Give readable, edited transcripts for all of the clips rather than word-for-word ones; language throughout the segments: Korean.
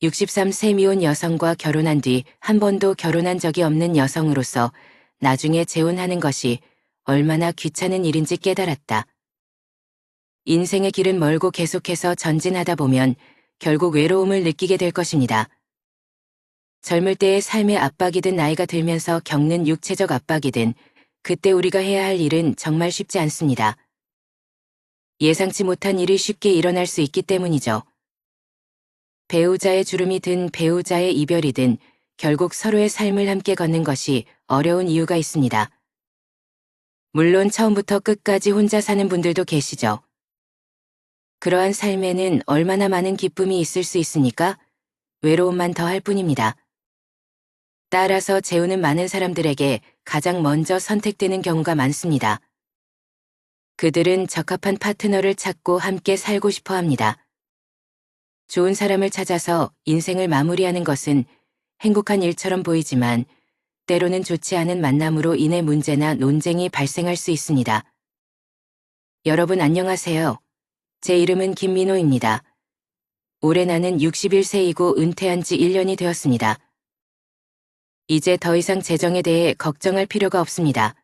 63세 미혼 여성과 결혼한 뒤 한 번도 결혼한 적이 없는 여성으로서 나중에 재혼하는 것이 얼마나 귀찮은 일인지 깨달았다. 인생의 길은 멀고 계속해서 전진하다 보면 결국 외로움을 느끼게 될 것입니다. 젊을 때의 삶의 압박이든 나이가 들면서 겪는 육체적 압박이든 그때 우리가 해야 할 일은 정말 쉽지 않습니다. 예상치 못한 일이 쉽게 일어날 수 있기 때문이죠. 배우자의 주름이 든 배우자의 이별이든 결국 서로의 삶을 함께 걷는 것이 어려운 이유가 있습니다. 물론 처음부터 끝까지 혼자 사는 분들도 계시죠. 그러한 삶에는 얼마나 많은 기쁨이 있을 수 있으니까 외로움만 더할 뿐입니다. 따라서 재혼은 많은 사람들에게 가장 먼저 선택되는 경우가 많습니다. 그들은 적합한 파트너를 찾고 함께 살고 싶어 합니다. 좋은 사람을 찾아서 인생을 마무리하는 것은 행복한 일처럼 보이지만 때로는 좋지 않은 만남으로 인해 문제나 논쟁이 발생할 수 있습니다. 여러분 안녕하세요. 제 이름은 김민호입니다. 올해 나는 61세이고 은퇴한 지 1년이 되었습니다. 이제 더 이상 재정에 대해 걱정할 필요가 없습니다.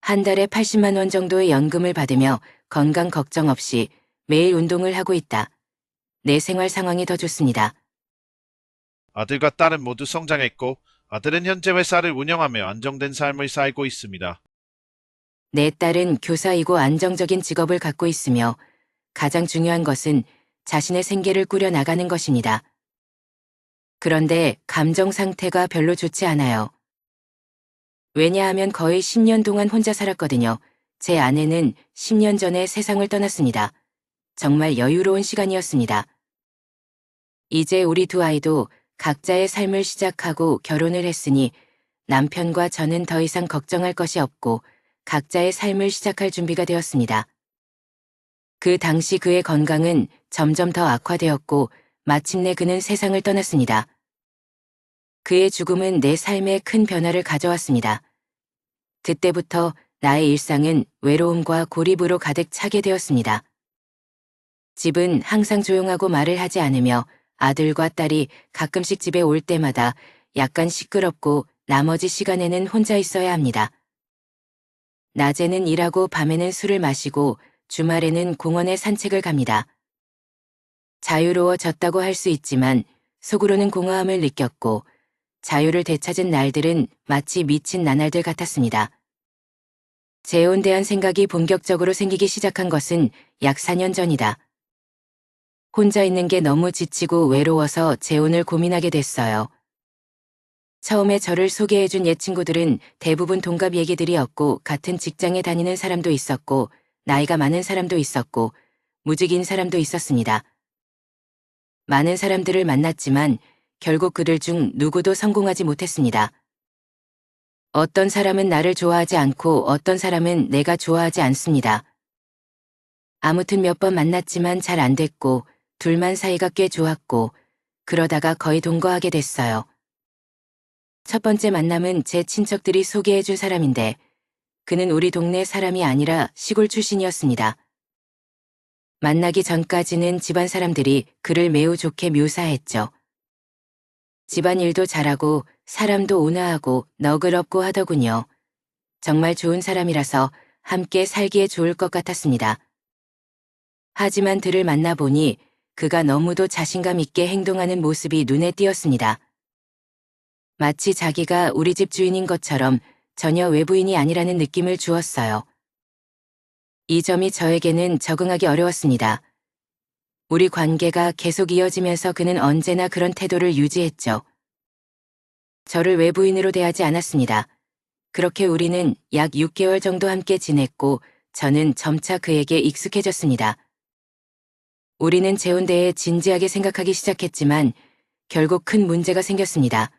한 달에 80만 원 정도의 연금을 받으며 건강 걱정 없이 매일 운동을 하고 있다. 내 생활 상황이 더 좋습니다. 아들과 딸은 모두 성장했고, 아들은 현재 회사를 운영하며 안정된 삶을 살고 있습니다. 내 딸은 교사이고 안정적인 직업을 갖고 있으며 가장 중요한 것은 자신의 생계를 꾸려 나가는 것입니다. 그런데 감정 상태가 별로 좋지 않아요. 왜냐하면 거의 10년 동안 혼자 살았거든요. 제 아내는 10년 전에 세상을 떠났습니다. 정말 여유로운 시간이었습니다. 이제 우리 두 아이도 각자의 삶을 시작하고 결혼을 했으니 남편과 저는 더 이상 걱정할 것이 없고 각자의 삶을 시작할 준비가 되었습니다. 그 당시 그의 건강은 점점 더 악화되었고 마침내 그는 세상을 떠났습니다. 그의 죽음은 내 삶에 큰 변화를 가져왔습니다. 그때부터 나의 일상은 외로움과 고립으로 가득 차게 되었습니다. 집은 항상 조용하고 말을 하지 않으며 아들과 딸이 가끔씩 집에 올 때마다 약간 시끄럽고 나머지 시간에는 혼자 있어야 합니다. 낮에는 일하고 밤에는 술을 마시고 주말에는 공원에 산책을 갑니다. 자유로워졌다고 할 수 있지만 속으로는 공허함을 느꼈고 자유를 되찾은 날들은 마치 미친 나날들 같았습니다. 재혼에 대한 생각이 본격적으로 생기기 시작한 것은 약 4년 전이다. 혼자 있는 게 너무 지치고 외로워서 재혼을 고민하게 됐어요. 처음에 저를 소개해준 옛 친구들은 대부분 동갑 얘기들이었고 같은 직장에 다니는 사람도 있었고 나이가 많은 사람도 있었고 무직인 사람도 있었습니다. 많은 사람들을 만났지만 결국 그들 중 누구도 성공하지 못했습니다. 어떤 사람은 나를 좋아하지 않고 어떤 사람은 내가 좋아하지 않습니다. 아무튼 몇 번 만났지만 잘 안 됐고 둘만 사이가 꽤 좋았고 그러다가 거의 동거하게 됐어요. 첫 번째 만남은 제 친척들이 소개해준 사람인데 그는 우리 동네 사람이 아니라 시골 출신이었습니다. 만나기 전까지는 집안 사람들이 그를 매우 좋게 묘사했죠. 집안일도 잘하고 사람도 온화하고 너그럽고 하더군요. 정말 좋은 사람이라서 함께 살기에 좋을 것 같았습니다. 하지만 그를 만나보니 그가 너무도 자신감 있게 행동하는 모습이 눈에 띄었습니다. 마치 자기가 우리 집 주인인 것처럼 전혀 외부인이 아니라는 느낌을 주었어요. 이 점이 저에게는 적응하기 어려웠습니다. 우리 관계가 계속 이어지면서 그는 언제나 그런 태도를 유지했죠. 저를 외부인으로 대하지 않았습니다. 그렇게 우리는 약 6개월 정도 함께 지냈고 저는 점차 그에게 익숙해졌습니다. 우리는 재혼에 대해 진지하게 생각하기 시작했지만 결국 큰 문제가 생겼습니다.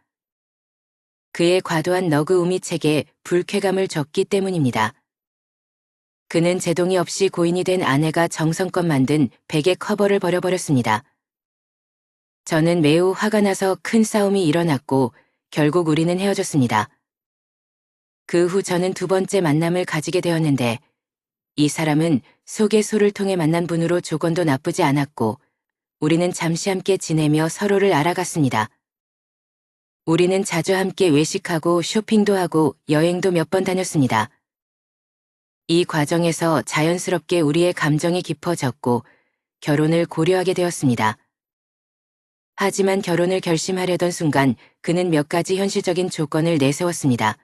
그의 과도한 너그 우미책에 불쾌감을 줬기 때문입니다. 그는 제동이 없이 고인이 된 아내가 정성껏 만든 베개 커버를 버려버렸습니다. 저는 매우 화가 나서 큰 싸움이 일어났고 결국 우리는 헤어졌습니다. 그 후 저는 두 번째 만남을 가지게 되었는데 이 사람은 소개소를 통해 만난 분으로 조건도 나쁘지 않았고 우리는 잠시 함께 지내며 서로를 알아갔습니다. 우리는 자주 함께 외식하고 쇼핑도 하고 여행도 몇 번 다녔습니다. 이 과정에서 자연스럽게 우리의 감정이 깊어졌고 결혼을 고려하게 되었습니다. 하지만 결혼을 결심하려던 순간 그는 몇 가지 현실적인 조건을 내세웠습니다.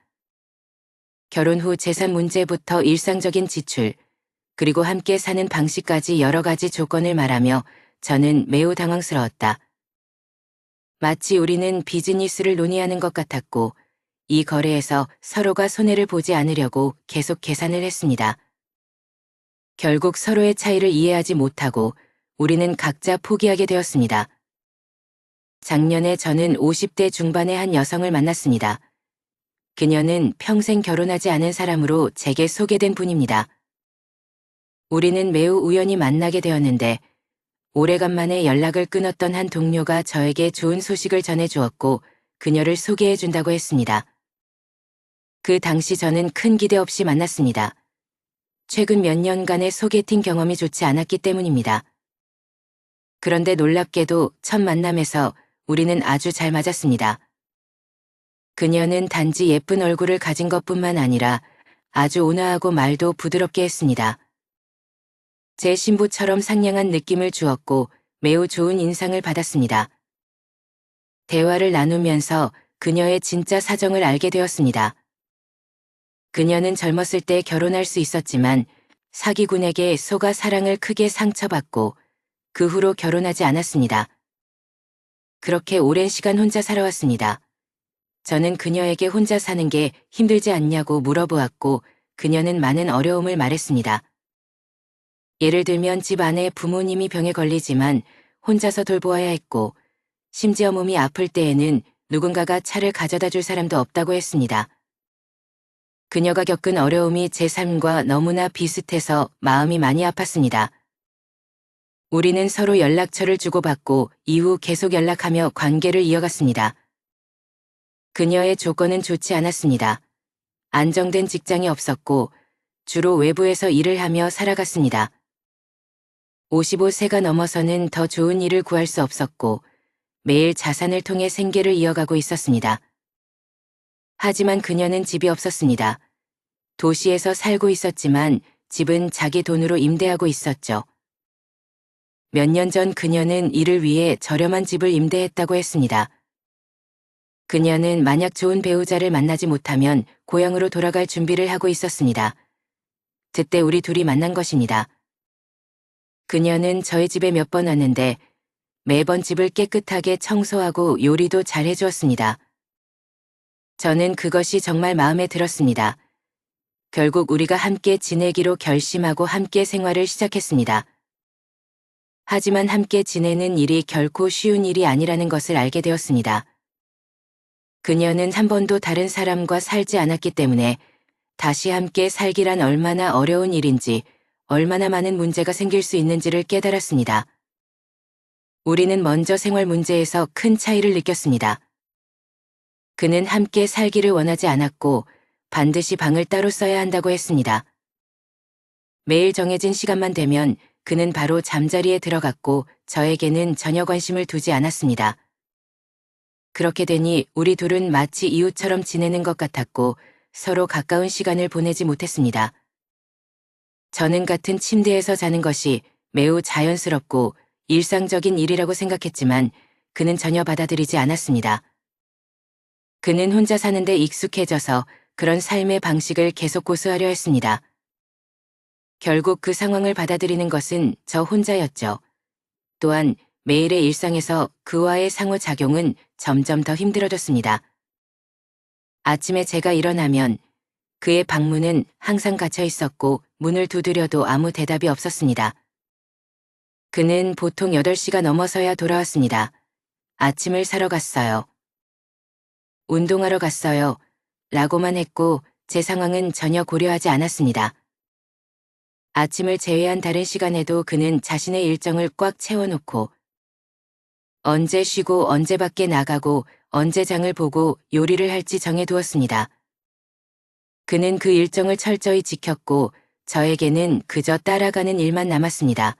결혼 후 재산 문제부터 일상적인 지출, 그리고 함께 사는 방식까지 여러 가지 조건을 말하며 저는 매우 당황스러웠다. 마치 우리는 비즈니스를 논의하는 것 같았고 이 거래에서 서로가 손해를 보지 않으려고 계속 계산을 했습니다. 결국 서로의 차이를 이해하지 못하고 우리는 각자 포기하게 되었습니다. 작년에 저는 50대 중반의 한 여성을 만났습니다. 그녀는 평생 결혼하지 않은 사람으로 제게 소개된 분입니다. 우리는 매우 우연히 만나게 되었는데 오래간만에 연락을 끊었던 한 동료가 저에게 좋은 소식을 전해주었고 그녀를 소개해준다고 했습니다. 그 당시 저는 큰 기대 없이 만났습니다. 최근 몇 년간의 소개팅 경험이 좋지 않았기 때문입니다. 그런데 놀랍게도 첫 만남에서 우리는 아주 잘 맞았습니다. 그녀는 단지 예쁜 얼굴을 가진 것뿐만 아니라 아주 온화하고 말도 부드럽게 했습니다. 제 신부처럼 상냥한 느낌을 주었고 매우 좋은 인상을 받았습니다. 대화를 나누면서 그녀의 진짜 사정을 알게 되었습니다. 그녀는 젊었을 때 결혼할 수 있었지만 사기꾼에게 속아 사랑을 크게 상처받고 그 후로 결혼하지 않았습니다. 그렇게 오랜 시간 혼자 살아왔습니다. 저는 그녀에게 혼자 사는 게 힘들지 않냐고 물어보았고 그녀는 많은 어려움을 말했습니다. 예를 들면 집 안에 부모님이 병에 걸리지만 혼자서 돌보아야 했고 심지어 몸이 아플 때에는 누군가가 차를 가져다 줄 사람도 없다고 했습니다. 그녀가 겪은 어려움이 제 삶과 너무나 비슷해서 마음이 많이 아팠습니다. 우리는 서로 연락처를 주고받고 이후 계속 연락하며 관계를 이어갔습니다. 그녀의 조건은 좋지 않았습니다. 안정된 직장이 없었고 주로 외부에서 일을 하며 살아갔습니다. 55세가 넘어서는 더 좋은 일을 구할 수 없었고 매일 자산을 통해 생계를 이어가고 있었습니다. 하지만 그녀는 집이 없었습니다. 도시에서 살고 있었지만 집은 자기 돈으로 임대하고 있었죠. 몇 년 전 그녀는 이를 위해 저렴한 집을 임대했다고 했습니다. 그녀는 만약 좋은 배우자를 만나지 못하면 고향으로 돌아갈 준비를 하고 있었습니다. 그때 우리 둘이 만난 것입니다. 그녀는 저희 집에 몇 번 왔는데 매번 집을 깨끗하게 청소하고 요리도 잘 해주었습니다. 저는 그것이 정말 마음에 들었습니다. 결국 우리가 함께 지내기로 결심하고 함께 생활을 시작했습니다. 하지만 함께 지내는 일이 결코 쉬운 일이 아니라는 것을 알게 되었습니다. 그녀는 한 번도 다른 사람과 살지 않았기 때문에 다시 함께 살기란 얼마나 어려운 일인지, 얼마나 많은 문제가 생길 수 있는지를 깨달았습니다. 우리는 먼저 생활 문제에서 큰 차이를 느꼈습니다. 그는 함께 살기를 원하지 않았고 반드시 방을 따로 써야 한다고 했습니다. 매일 정해진 시간만 되면 그는 바로 잠자리에 들어갔고 저에게는 전혀 관심을 두지 않았습니다. 그렇게 되니 우리 둘은 마치 이웃처럼 지내는 것 같았고 서로 가까운 시간을 보내지 못했습니다. 저는 같은 침대에서 자는 것이 매우 자연스럽고 일상적인 일이라고 생각했지만 그는 전혀 받아들이지 않았습니다. 그는 혼자 사는데 익숙해져서 그런 삶의 방식을 계속 고수하려 했습니다. 결국 그 상황을 받아들이는 것은 저 혼자였죠. 또한 매일의 일상에서 그와의 상호작용은 점점 더 힘들어졌습니다. 아침에 제가 일어나면 그의 방문은 항상 닫혀 있었고 문을 두드려도 아무 대답이 없었습니다. 그는 보통 8시가 넘어서야 돌아왔습니다. 아침을 사러 갔어요. 운동하러 갔어요. 라고만 했고 제 상황은 전혀 고려하지 않았습니다. 아침을 제외한 다른 시간에도 그는 자신의 일정을 꽉 채워놓고 언제 쉬고 언제 밖에 나가고 언제 장을 보고 요리를 할지 정해두었습니다. 그는 그 일정을 철저히 지켰고 저에게는 그저 따라가는 일만 남았습니다.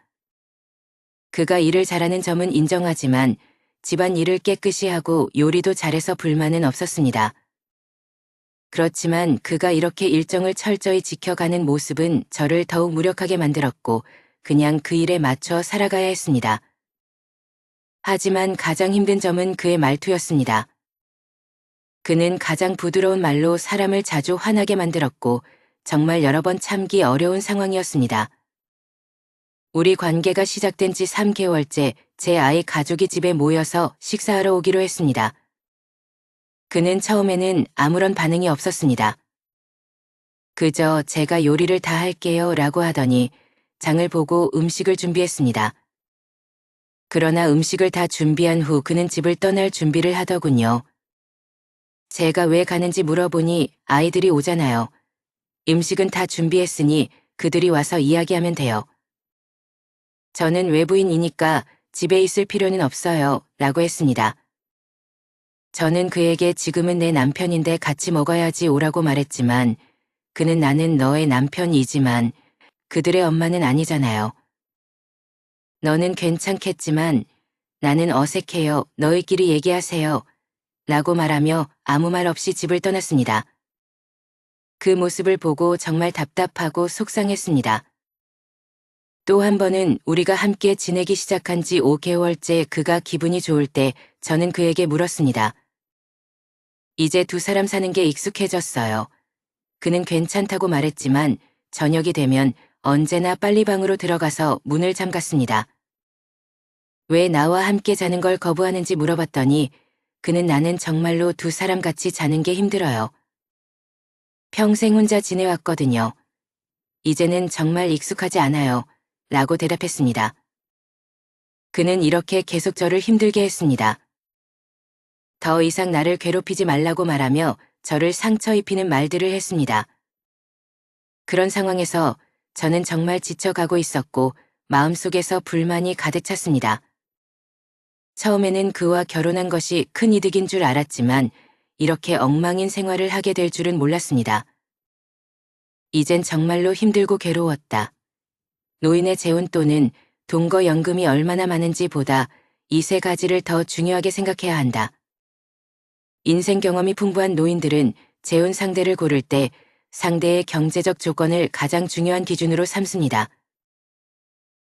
그가 일을 잘하는 점은 인정하지만 집안 일을 깨끗이 하고 요리도 잘해서 불만은 없었습니다. 그렇지만 그가 이렇게 일정을 철저히 지켜가는 모습은 저를 더욱 무력하게 만들었고 그냥 그 일에 맞춰 살아가야 했습니다. 하지만 가장 힘든 점은 그의 말투였습니다. 그는 가장 부드러운 말로 사람을 자주 화나게 만들었고 정말 여러 번 참기 어려운 상황이었습니다. 우리 관계가 시작된 지 3개월째 제 아이 가족이 집에 모여서 식사하러 오기로 했습니다. 그는 처음에는 아무런 반응이 없었습니다. 그저 제가 요리를 다 할게요 라고 하더니 장을 보고 음식을 준비했습니다. 그러나 음식을 다 준비한 후 그는 집을 떠날 준비를 하더군요. 제가 왜 가는지 물어보니 아이들이 오잖아요. 음식은 다 준비했으니 그들이 와서 이야기하면 돼요. 저는 외부인이니까 집에 있을 필요는 없어요 라고 했습니다. 저는 그에게 지금은 내 남편인데 같이 먹어야지 오라고 말했지만 그는 나는 너의 남편이지만 그들의 엄마는 아니잖아요. 너는 괜찮겠지만 나는 어색해요. 너희끼리 얘기하세요. 라고 말하며 아무 말 없이 집을 떠났습니다. 그 모습을 보고 정말 답답하고 속상했습니다. 또 한 번은 우리가 함께 지내기 시작한 지 5개월째 그가 기분이 좋을 때 저는 그에게 물었습니다. 이제 두 사람 사는 게 익숙해졌어요. 그는 괜찮다고 말했지만 저녁이 되면 언제나 빨리 방으로 들어가서 문을 잠갔습니다. 왜 나와 함께 자는 걸 거부하는지 물어봤더니 그는 나는 정말로 두 사람 같이 자는 게 힘들어요. 평생 혼자 지내왔거든요. 이제는 정말 익숙하지 않아요. 라고 대답했습니다. 그는 이렇게 계속 저를 힘들게 했습니다. 더 이상 나를 괴롭히지 말라고 말하며 저를 상처 입히는 말들을 했습니다. 그런 상황에서 저는 정말 지쳐가고 있었고 마음속에서 불만이 가득 찼습니다. 처음에는 그와 결혼한 것이 큰 이득인 줄 알았지만 이렇게 엉망인 생활을 하게 될 줄은 몰랐습니다. 이젠 정말로 힘들고 괴로웠다. 노인의 재혼 또는 동거연금이 얼마나 많은지 보다 이 세 가지를 더 중요하게 생각해야 한다. 인생 경험이 풍부한 노인들은 재혼 상대를 고를 때 상대의 경제적 조건을 가장 중요한 기준으로 삼습니다.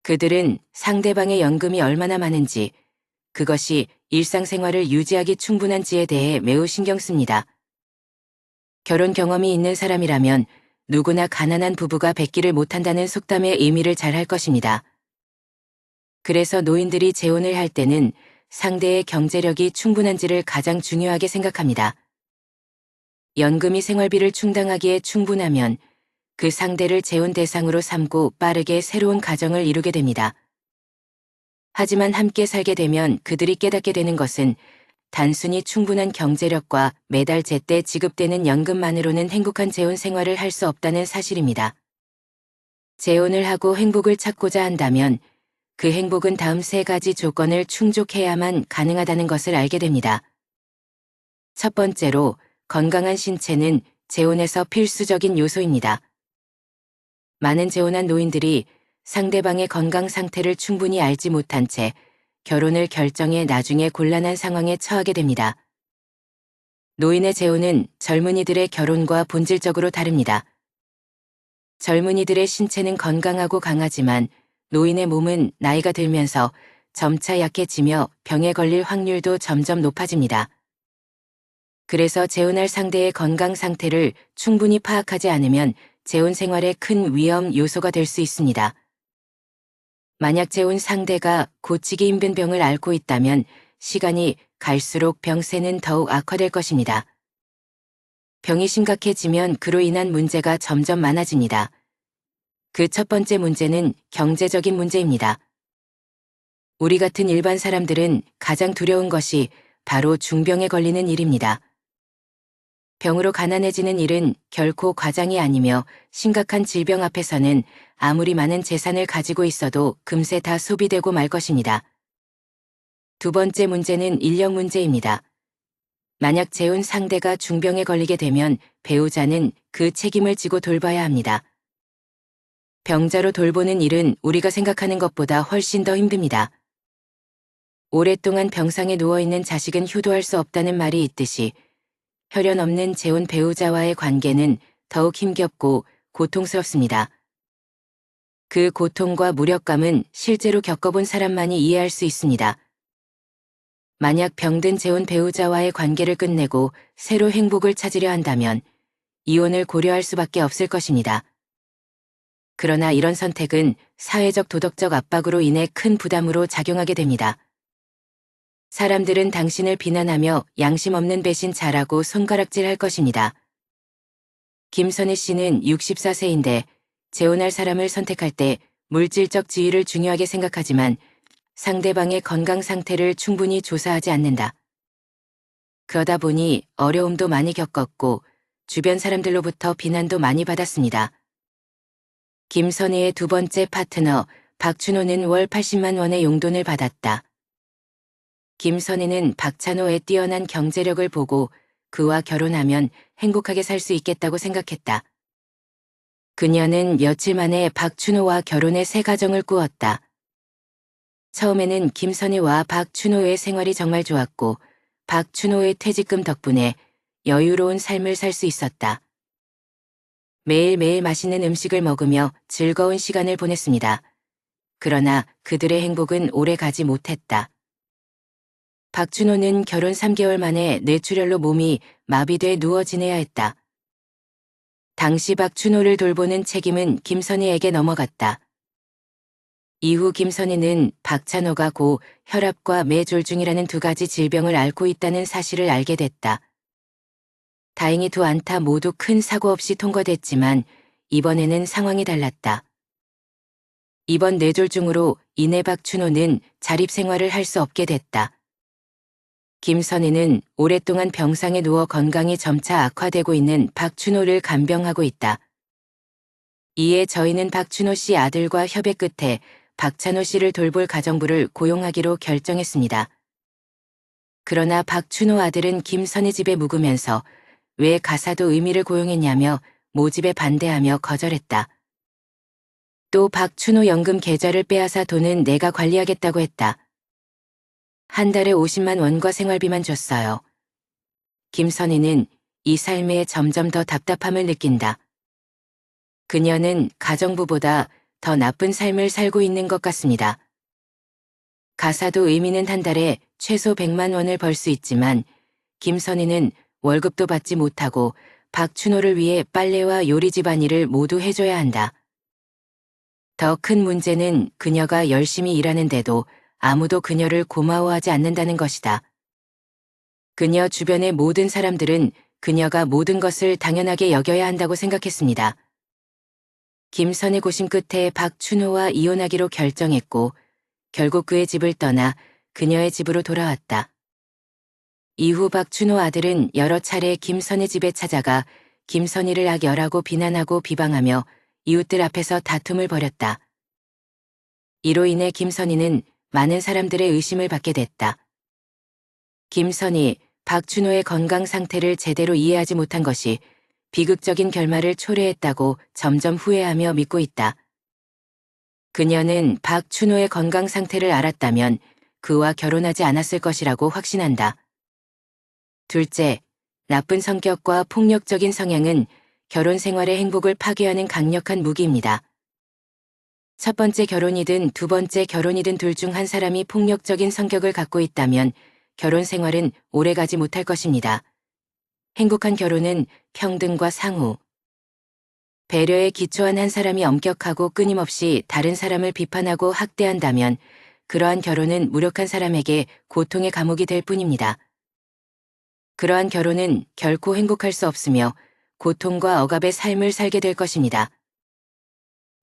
그들은 상대방의 연금이 얼마나 많은지, 그것이 일상생활을 유지하기 충분한지에 대해 매우 신경 씁니다. 결혼 경험이 있는 사람이라면 누구나 가난한 부부가 뱉기를 못한다는 속담의 의미를 잘 할 것입니다. 그래서 노인들이 재혼을 할 때는 상대의 경제력이 충분한지를 가장 중요하게 생각합니다. 연금이 생활비를 충당하기에 충분하면 그 상대를 재혼 대상으로 삼고 빠르게 새로운 가정을 이루게 됩니다. 하지만 함께 살게 되면 그들이 깨닫게 되는 것은 단순히 충분한 경제력과 매달 제때 지급되는 연금만으로는 행복한 재혼 생활을 할 수 없다는 사실입니다. 재혼을 하고 행복을 찾고자 한다면 그 행복은 다음 세 가지 조건을 충족해야만 가능하다는 것을 알게 됩니다. 첫 번째로 건강한 신체는 재혼에서 필수적인 요소입니다. 많은 재혼한 노인들이 상대방의 건강 상태를 충분히 알지 못한 채 결혼을 결정해 나중에 곤란한 상황에 처하게 됩니다. 노인의 재혼은 젊은이들의 결혼과 본질적으로 다릅니다. 젊은이들의 신체는 건강하고 강하지만 노인의 몸은 나이가 들면서 점차 약해지며 병에 걸릴 확률도 점점 높아집니다. 그래서 재혼할 상대의 건강 상태를 충분히 파악하지 않으면 재혼 생활에 큰 위험 요소가 될 수 있습니다. 만약 재혼 상대가 고치기 힘든 병을 앓고 있다면 시간이 갈수록 병세는 더욱 악화될 것입니다. 병이 심각해지면 그로 인한 문제가 점점 많아집니다. 그 첫 번째 문제는 경제적인 문제입니다. 우리 같은 일반 사람들은 가장 두려운 것이 바로 중병에 걸리는 일입니다. 병으로 가난해지는 일은 결코 과장이 아니며 심각한 질병 앞에서는 아무리 많은 재산을 가지고 있어도 금세 다 소비되고 말 것입니다. 두 번째 문제는 인력 문제입니다. 만약 재혼 상대가 중병에 걸리게 되면 배우자는 그 책임을 지고 돌봐야 합니다. 병자로 돌보는 일은 우리가 생각하는 것보다 훨씬 더 힘듭니다. 오랫동안 병상에 누워있는 자식은 효도할 수 없다는 말이 있듯이 혈연 없는 재혼 배우자와의 관계는 더욱 힘겹고 고통스럽습니다. 그 고통과 무력감은 실제로 겪어본 사람만이 이해할 수 있습니다. 만약 병든 재혼 배우자와의 관계를 끝내고 새로 행복을 찾으려 한다면 이혼을 고려할 수밖에 없을 것입니다. 그러나 이런 선택은 사회적 도덕적 압박으로 인해 큰 부담으로 작용하게 됩니다. 사람들은 당신을 비난하며 양심 없는 배신 잘하고 손가락질 할 것입니다. 김선희 씨는 64세인데 재혼할 사람을 선택할 때 물질적 지위를 중요하게 생각하지만 상대방의 건강 상태를 충분히 조사하지 않는다. 그러다 보니 어려움도 많이 겪었고 주변 사람들로부터 비난도 많이 받았습니다. 김선희의 두 번째 파트너 박춘호는 월 80만 원의 용돈을 받았다. 김선희는 박찬호의 뛰어난 경제력을 보고 그와 결혼하면 행복하게 살 수 있겠다고 생각했다. 그녀는 며칠 만에 박춘호와 결혼해 새 가정을 꾸었다. 처음에는 김선희와 박춘호의 생활이 정말 좋았고 박춘호의 퇴직금 덕분에 여유로운 삶을 살 수 있었다. 매일매일 맛있는 음식을 먹으며 즐거운 시간을 보냈습니다. 그러나 그들의 행복은 오래 가지 못했다. 박춘호는 결혼 3개월 만에 뇌출혈로 몸이 마비돼 누워 지내야 했다. 당시 박춘호를 돌보는 책임은 김선희에게 넘어갔다. 이후 김선희는 박찬호가 고 혈압과 뇌졸중이라는 두 가지 질병을 앓고 있다는 사실을 알게 됐다. 다행히 두 안타 모두 큰 사고 없이 통과됐지만 이번에는 상황이 달랐다. 이번 뇌졸중으로 인해 박춘호는 자립생활을 할 수 없게 됐다. 김선희는 오랫동안 병상에 누워 건강이 점차 악화되고 있는 박춘호를 간병하고 있다. 이에 저희는 박춘호 씨 아들과 협의 끝에 박찬호 씨를 돌볼 가정부를 고용하기로 결정했습니다. 그러나 박춘호 아들은 김선희 집에 묵으면서 왜 가사도 의미를 고용했냐며 모집에 반대하며 거절했다. 또 박춘호 연금 계좌를 빼앗아 돈은 내가 관리하겠다고 했다. 한 달에 50만 원과 생활비만 줬어요. 김선희는 이 삶에 점점 더 답답함을 느낀다. 그녀는 가정부보다 더 나쁜 삶을 살고 있는 것 같습니다. 가사도 의미는 한 달에 최소 100만 원을 벌 수 있지만 김선희는 월급도 받지 못하고 박춘호를 위해 빨래와 요리 집안일을 모두 해줘야 한다. 더 큰 문제는 그녀가 열심히 일하는데도 아무도 그녀를 고마워하지 않는다는 것이다. 그녀 주변의 모든 사람들은 그녀가 모든 것을 당연하게 여겨야 한다고 생각했습니다. 김선희 고심 끝에 박춘호와 이혼하기로 결정했고 결국 그의 집을 떠나 그녀의 집으로 돌아왔다. 이후 박춘호 아들은 여러 차례 김선희 집에 찾아가 김선희를 악열하고 비난하고 비방하며 이웃들 앞에서 다툼을 벌였다. 이로 인해 김선희는 많은 사람들의 의심을 받게 됐다. 김선희, 박춘호의 건강 상태를 제대로 이해하지 못한 것이 비극적인 결말을 초래했다고 점점 후회하며 믿고 있다. 그녀는 박춘호의 건강 상태를 알았다면 그와 결혼하지 않았을 것이라고 확신한다. 둘째, 나쁜 성격과 폭력적인 성향은 결혼 생활의 행복을 파괴하는 강력한 무기입니다. 첫 번째 결혼이든 두 번째 결혼이든 둘 중 한 사람이 폭력적인 성격을 갖고 있다면 결혼 생활은 오래가지 못할 것입니다. 행복한 결혼은 평등과 상호, 배려에 기초한 한 사람이 엄격하고 끊임없이 다른 사람을 비판하고 학대한다면 그러한 결혼은 무력한 사람에게 고통의 감옥이 될 뿐입니다. 그러한 결혼은 결코 행복할 수 없으며 고통과 억압의 삶을 살게 될 것입니다.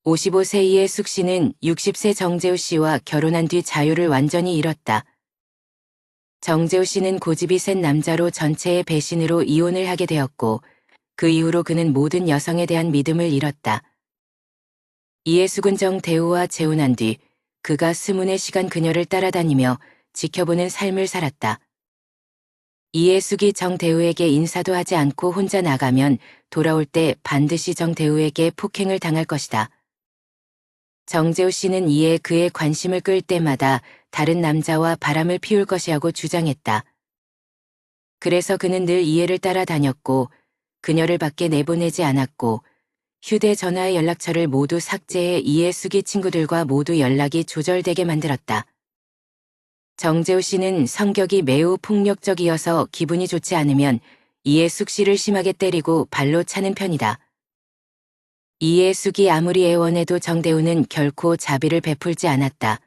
55세 이의 숙 씨는 60세 정재우 씨와 결혼한 뒤 자유를 완전히 잃었다. 정재우 씨는 고집이 센 남자로 전체의 배신으로 이혼을 하게 되었고 그 이후로 그는 모든 여성에 대한 믿음을 잃었다. 이해숙은 정대우와 재혼한 뒤 그가 20시간 그녀를 따라다니며 지켜보는 삶을 살았다. 이해숙이 정대우에게 인사도 하지 않고 혼자 나가면 돌아올 때 반드시 정대우에게 폭행을 당할 것이다. 정재우 씨는 이에 그의 관심을 끌 때마다 다른 남자와 바람을 피울 것이라고 주장했다. 그래서 그는 늘 이해를 따라다녔고 그녀를 밖에 내보내지 않았고 휴대전화의 연락처를 모두 삭제해 이해숙이 친구들과 모두 연락이 조절되게 만들었다. 정재우 씨는 성격이 매우 폭력적이어서 기분이 좋지 않으면 이해숙 씨를 심하게 때리고 발로 차는 편이다. 이해숙이 아무리 애원해도 정대우는 결코 자비를 베풀지 않았다.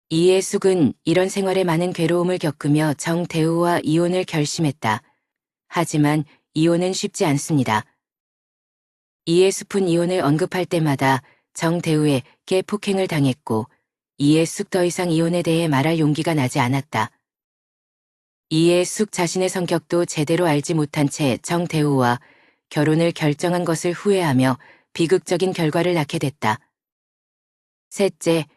이해숙은 이런 생활에 많은 괴로움을 겪으며 정대우와 이혼을 결심했다. 하지만 이혼은 쉽지 않습니다. 이해숙은 이혼을 언급할 때마다 정대우에게 폭행을 당했고 이해숙 더 이상 이혼에 대해 말할 용기가 나지 않았다. 이해숙 자신의 성격도 제대로 알지 못한 채 정대우와 결혼을 결정한 것을 후회하며 비극적인 결과를 낳게 됐다. 셋째,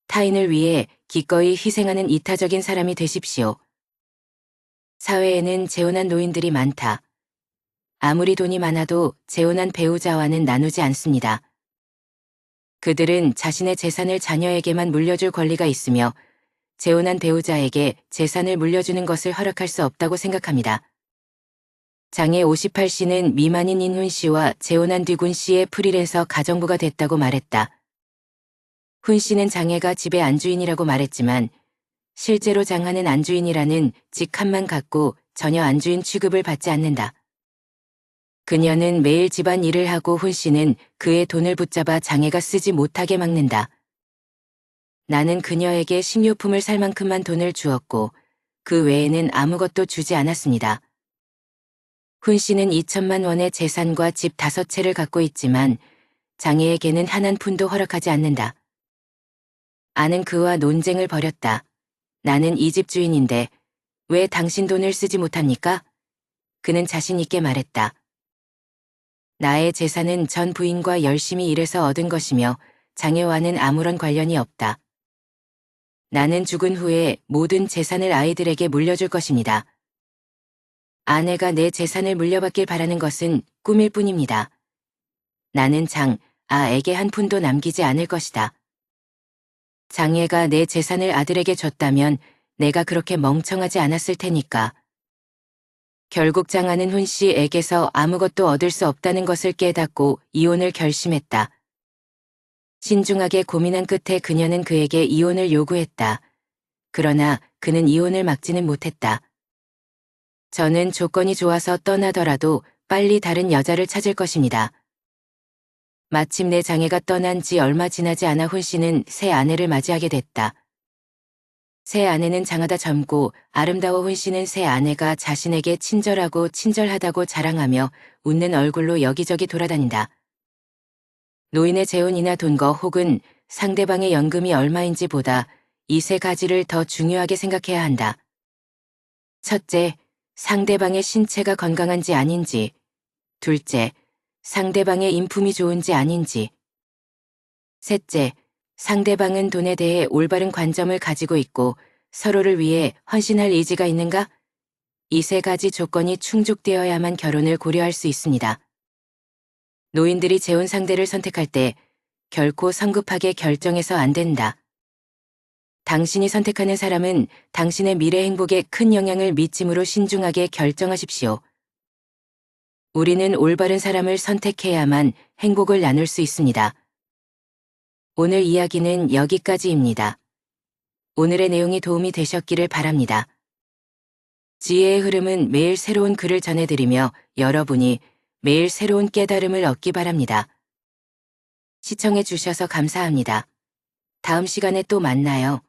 타인을 위해 기꺼이 희생하는 이타적인 사람이 되십시오. 사회에는 재혼한 노인들이 많다. 아무리 돈이 많아도 재혼한 배우자와는 나누지 않습니다. 그들은 자신의 재산을 자녀에게만 물려줄 권리가 있으며 재혼한 배우자에게 재산을 물려주는 것을 허락할 수 없다고 생각합니다. 장애 58씨는 미만인 인훈 씨와 재혼한 뒤 군 씨의 프리랜서 가정부가 됐다고 말했다. 훈 씨는 장애가 집의 안주인이라고 말했지만 실제로 장하는 안주인이라는 직함만 갖고 전혀 안주인 취급을 받지 않는다. 그녀는 매일 집안 일을 하고 훈 씨는 그의 돈을 붙잡아 장애가 쓰지 못하게 막는다. 나는 그녀에게 식료품을 살 만큼만 돈을 주었고 그 외에는 아무것도 주지 않았습니다. 훈 씨는 2천만 원의 재산과 집 5채를 갖고 있지만 장애에게는 한 한 푼도 허락하지 않는다. 아는 그와 논쟁을 벌였다. 나는 이 집 주인인데 왜 당신 돈을 쓰지 못합니까? 그는 자신 있게 말했다. 나의 재산은 전 부인과 열심히 일해서 얻은 것이며 장애와는 아무런 관련이 없다. 나는 죽은 후에 모든 재산을 아이들에게 물려줄 것입니다. 아내가 내 재산을 물려받길 바라는 것은 꿈일 뿐입니다. 나는 장아에게 한 푼도 남기지 않을 것이다. 장애가 내 재산을 아들에게 줬다면 내가 그렇게 멍청하지 않았을 테니까. 결국 장아는 훈 씨에게서 아무것도 얻을 수 없다는 것을 깨닫고 이혼을 결심했다. 신중하게 고민한 끝에 그녀는 그에게 이혼을 요구했다. 그러나 그는 이혼을 막지는 못했다. 저는 조건이 좋아서 떠나더라도 빨리 다른 여자를 찾을 것입니다. 마침내 장애가 떠난 지 얼마 지나지 않아 훈 씨는 새 아내를 맞이하게 됐다. 새 아내는 장하다 젊고 아름다워 훈 씨는 새 아내가 자신에게 친절하고 친절하다고 자랑하며 웃는 얼굴로 여기저기 돌아다닌다. 노인의 재혼이나 돈거 혹은 상대방의 연금이 얼마인지 보다 이 세 가지를 더 중요하게 생각해야 한다. 첫째, 상대방의 신체가 건강한지 아닌지. 둘째, 상대방의 인품이 좋은지 아닌지. 셋째, 상대방은 돈에 대해 올바른 관점을 가지고 있고 서로를 위해 헌신할 의지가 있는가? 이 세 가지 조건이 충족되어야만 결혼을 고려할 수 있습니다. 노인들이 재혼 상대를 선택할 때 결코 성급하게 결정해서 안 된다. 당신이 선택하는 사람은 당신의 미래 행복에 큰 영향을 미치므로 신중하게 결정하십시오. 우리는 올바른 사람을 선택해야만 행복을 나눌 수 있습니다. 오늘 이야기는 여기까지입니다. 오늘의 내용이 도움이 되셨기를 바랍니다. 지혜의 흐름은 매일 새로운 글을 전해드리며 여러분이 매일 새로운 깨달음을 얻기 바랍니다. 시청해 주셔서 감사합니다. 다음 시간에 또 만나요.